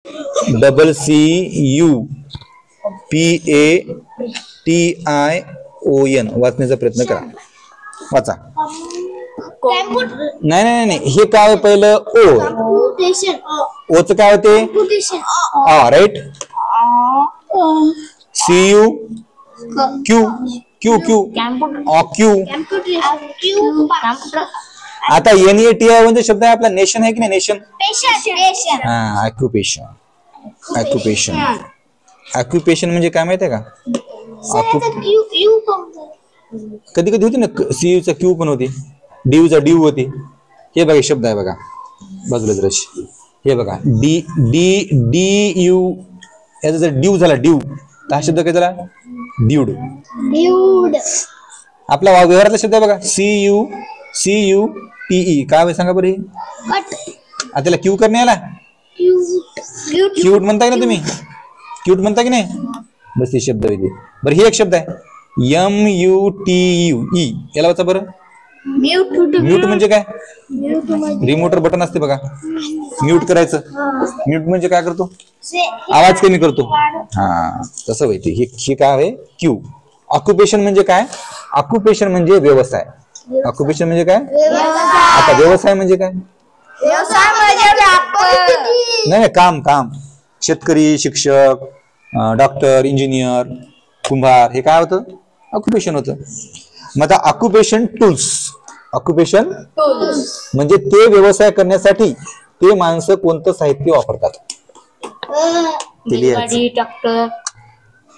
CCUPATION वाचण्याचा प्रयत्न करा. वाचा. नाही नाही नाही, हे काय आहे पहिलं? ओ. ओचं काय होते? Right. CU Q Q Q Q. आता NATI म्हणजे शब्द आहे आपला नेशन आहे की नाही? नेशन. ऑक्युपेशन. ऑक्युपेशन. ऑक्युपेशन म्हणजे काय माहिती आहे का? कधी कधी होती ना, CU चा क्यू पण होती, DU चा ड्यू होती. हे बघा शब्द आहे बघा बाजूला जराशी. हे बघा DU याचा जर ड्यू झाला, ड्यू, हा शब्द काय झाला? ड्यूड. आपला व्यवहारातला शब्द आहे बघा CUTE. काय सांगा बरं? त्याला क्यू करणे आला. क्यूट म्हणताय ना तुम्ही? क्यूट म्हणता की नाही? बस हे शब्द होते. बरं हे एक शब्द आहे MUTUE. याला वाचा बरं. म्यूट म्हणजे काय? रिमोटर बटन असते बघा, म्यूट करायचं. म्यूट म्हणजे काय करतो? आवाज कमी करतो. तसं होते. हे काय आहे? क्यू. ऑक्युपेशन म्हणजे काय? ऑक्युपेशन म्हणजे व्यवसाय. ऑक्युपेशन म्हणजे काय? आता व्यवसाय म्हणजे काय? नाही, काम. काम. शेतकरी, शिक्षक, डॉक्टर, इंजिनियर, कुंभार, हे काय होतं? ऑक्युपेशन होतं. मग आता ऑक्युपेशन टूल्स. ऑक्युपेशन म्हणजे ते व्यवसाय करण्यासाठी ते माणसं कोणतं साहित्य वापरतात.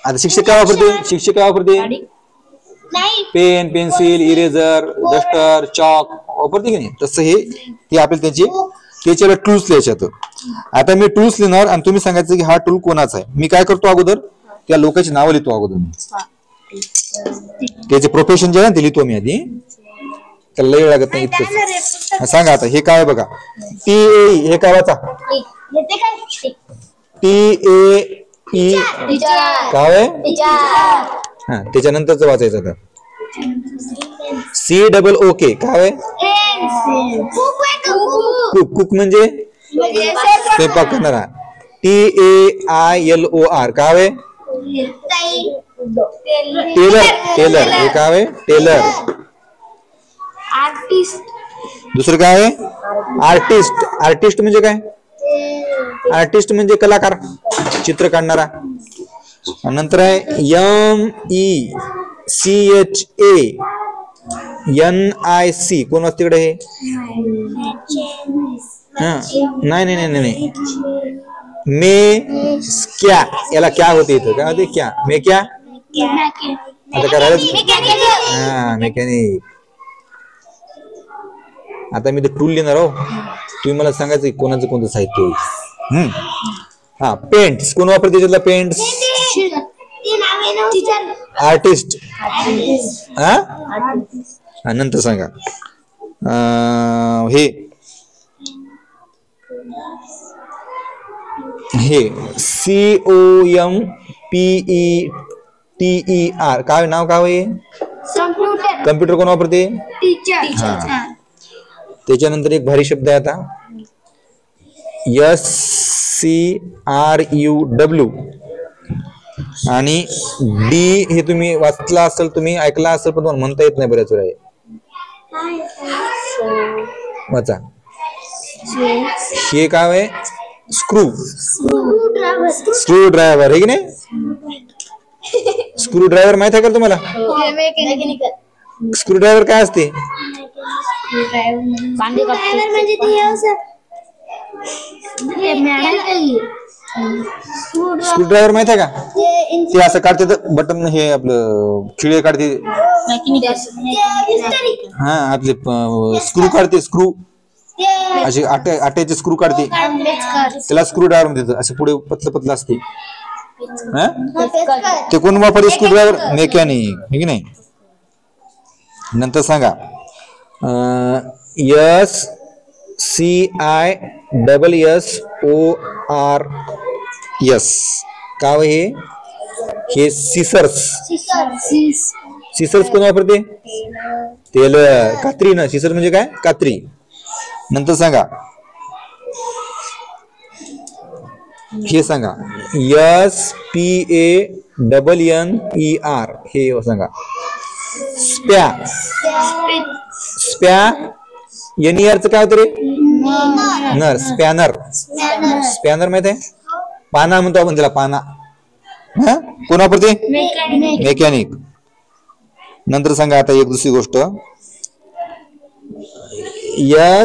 आता शिक्षक काय वापरते? शिक्षक काय वापरते? Pen, pencil, eraser, duster, chalk वापरते की नाही? तसं हे ते आपल्याला त्याच्याला टूल्स लिहायच्यात. आता मी टूल्स लिहिणार आणि तुम्ही सांगायचं की हा टूल कोणाचा आहे. मी काय करतो अगोदर? त्या लोकांची नावं लिहितो अगोदर. मी त्याचे प्रोफेशन जे आहे ते लिहितो मी आधी. त्याला लय लागत नाही इतकं. सांगा आता हे काय बघा. TAE. हे काय वाचा? TAE. काय? त्याच्यानंतरच वाचायचं आता. COOK. काय? कुक म्हणजे स्वयंपाक करणारा. TAILOR. काय? टेलर. टेलर. हे काय? टेलर. दुसरं काय? आर्टिस्ट. आर्टिस्ट म्हणजे काय? आर्टिस्ट म्हणजे कलाकार, चित्र काढणारा. नंतर आहे MECHANIC. कोण वाचते तिकडे? हे नाही नाही नाही नाही. क्या. याला क्या होते इथं? काय होते? क्या. मे क्या. आता करायला मेकॅनिक. आता मी ते टूल लिहिणार हो. तुम्ही मला सांगायचं कोणाचं कोणतं साहित्य होईल. पेंट्स. कोण वापरते त्याच्यातला पेंट्स? आर्टिस्ट. नंतर सांगा हे COMPETER. काय नाव? काय? कम्प्युटर. कोण वापरते? त्याच्यानंतर एक भारी शब्द आहे आता SCRUW आणि D. हे तुम्ही वाचला असेल, तुम्ही ऐकला असेल, पण तुम्हाला म्हणता येत नाही बऱ्याच वेळा. वाचा. हे काय आहे? स्क्रू. स्क्रू ड्रायव्हर आहे की नाही? स्क्रू ड्रायव्हर माहित आहे का तुम्हाला? स्क्रू ड्रायव्हर काय असते? स्क्रू ड्रायव्हर माहित आहे का? ते असं काढते बटन, हे आपलं खिळे काढते. आपले स्क्रू काढते. स्क्रू असे आट्याचे स्क्रू काढते, त्याला स्क्रू ड्रायव्हर म्हणतात. असे पुढे पतलं पतलं असते. ते कोण वापरते? Screw driver. मेकॅनिक. हे की नाही? नंतर सांगा SCISSORS. काय हे? सिसर्स. सिसर्स कोण वापरते? टेलर. कात्री ना. सिसर म्हणजे काय? कात्री. नंतर सांगा हे सांगा. SPANNER हे सांगा. स्पॅ स्पॅ NER च काय होतं रे? नर. स्पॅनर. स्पॅनर माहित आहे? पाना म्हणतो आपण त्याला, पाना. कोण वापरते? मेकॅनिक. नंतर सांगा आता एक दुसरी गोष्ट.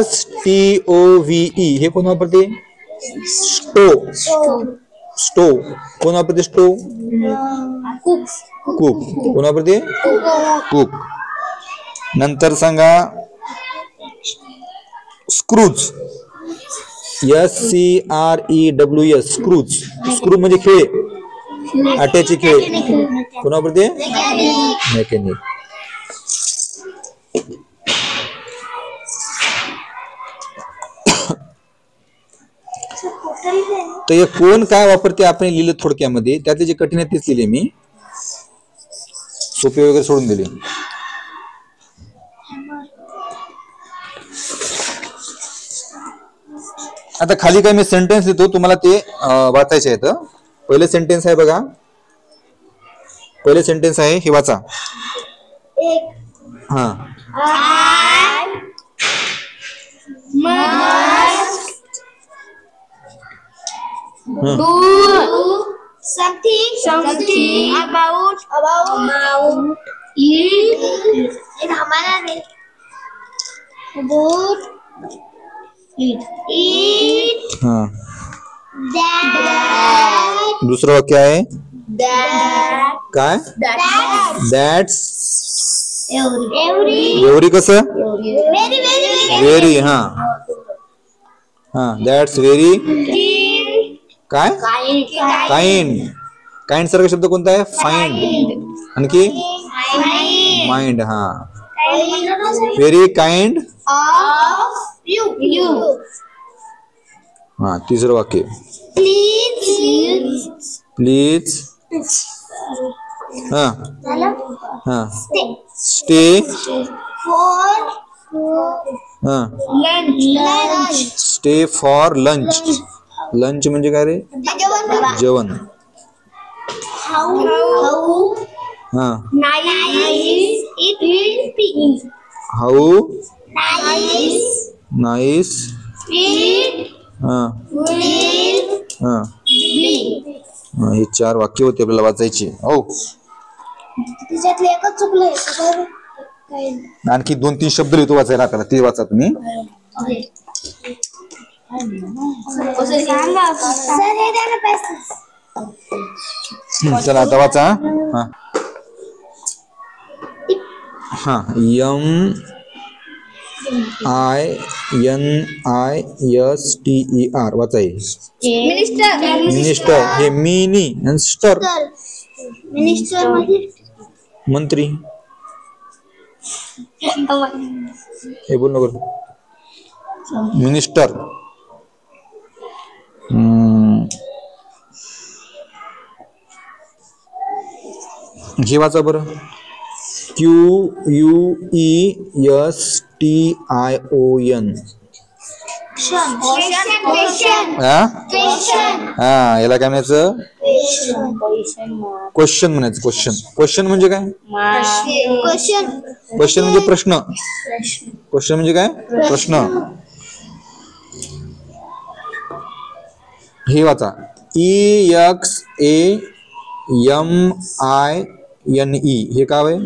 STOVE हे कोण वापरते? स्टो. स्टो कोण वापरते? स्टो. कुक कोण वापरते? कुक. नंतर सांगा स्क्रूज. SCREWS screws. स्क्रू म्हणजे खिळे, आट्याचे खिळे. कोण वापरते? मेकॅनिक. तर हे कोण काय वापरते आपण लिहिलं थोडक्यामध्ये. त्यातले जे कठीण आहे तेच लिहिले मी, सोपे वगैरे सोडून दिले. आता खाली काय मी सेंटेन्स लिहितो, तुम्हाला ते वाचायचे आहेत. पहिले सेंटेन्स आहे बघा. पहिले सेंटेन्स आहे हे वाचा. हा. Do something about it. हमारा नहीं. About it. हाँ. That. दूसरा वाक्य आहे काय? That's. एवढी कसं? Very. हा. That's very. काय? काइंड. काइंड सारखा शब्द कोणता आहे? फाइंड. आणखी माइंड. हा. Very kind of you. हा. तिसरं वाक्य. प्लीज. हा. हा. Stay for stay for lunch. Lunch म्हणजे काय रे? जेवण. हा. How nice. हा. हा. हे 4 वाक्य होते आपल्याला वाचायची. हो. त्याच्यातले एकच चुकलंय. आणखी 2-3 शब्द लिहितो वाचायला आपल्याला, ते वाचा तुम्ही. चला आता वाचा. हा. हा. MINISTER वाचाय. मिनिस्टर. हे मिनी आणि स्टर मिनिस्टर म्हणजे मंत्री. हे बोल नको. मिनिस्टर. हे वाचा बरं. QUESTION. हा. याला काय म्हणायचं? क्वेश्चन म्हणायचं. क्वेश्चन. क्वेश्चन म्हणजे काय? क्वेश्चन म्हणजे प्रश्न. क्वेश्चन म्हणजे काय? प्रश्न. हे वाचा. EXAMINE. हे काय आहे?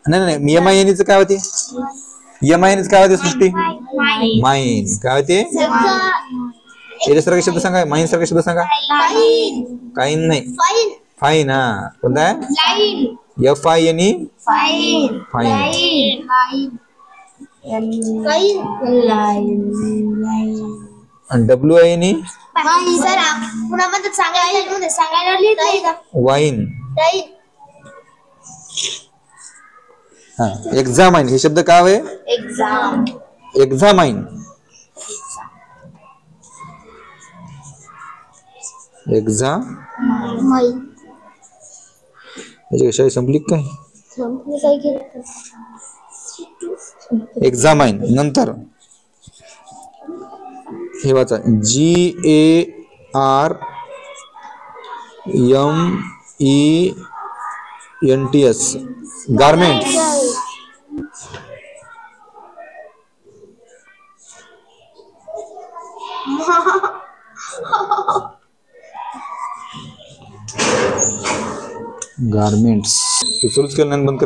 नाही MINE च काय होते? MINE च काय होते सृष्टी? माइन. काय होते? याच्यासारखा शब्द सांगा. माइन सारखा शब्द सांगा. काइन नाही. फाईन. हा. कोणता आहे? FINE. फाईन. WINE. वाईन. हा. एक्झामाइन. हे शब्द काय आहे? एक्झामाइन. याची संपली काय? एक्झामाइन. नंतर हे वाचा GARMENTS गारमेंट्स. गारमेंट्स सुरूच केलं नाही बंद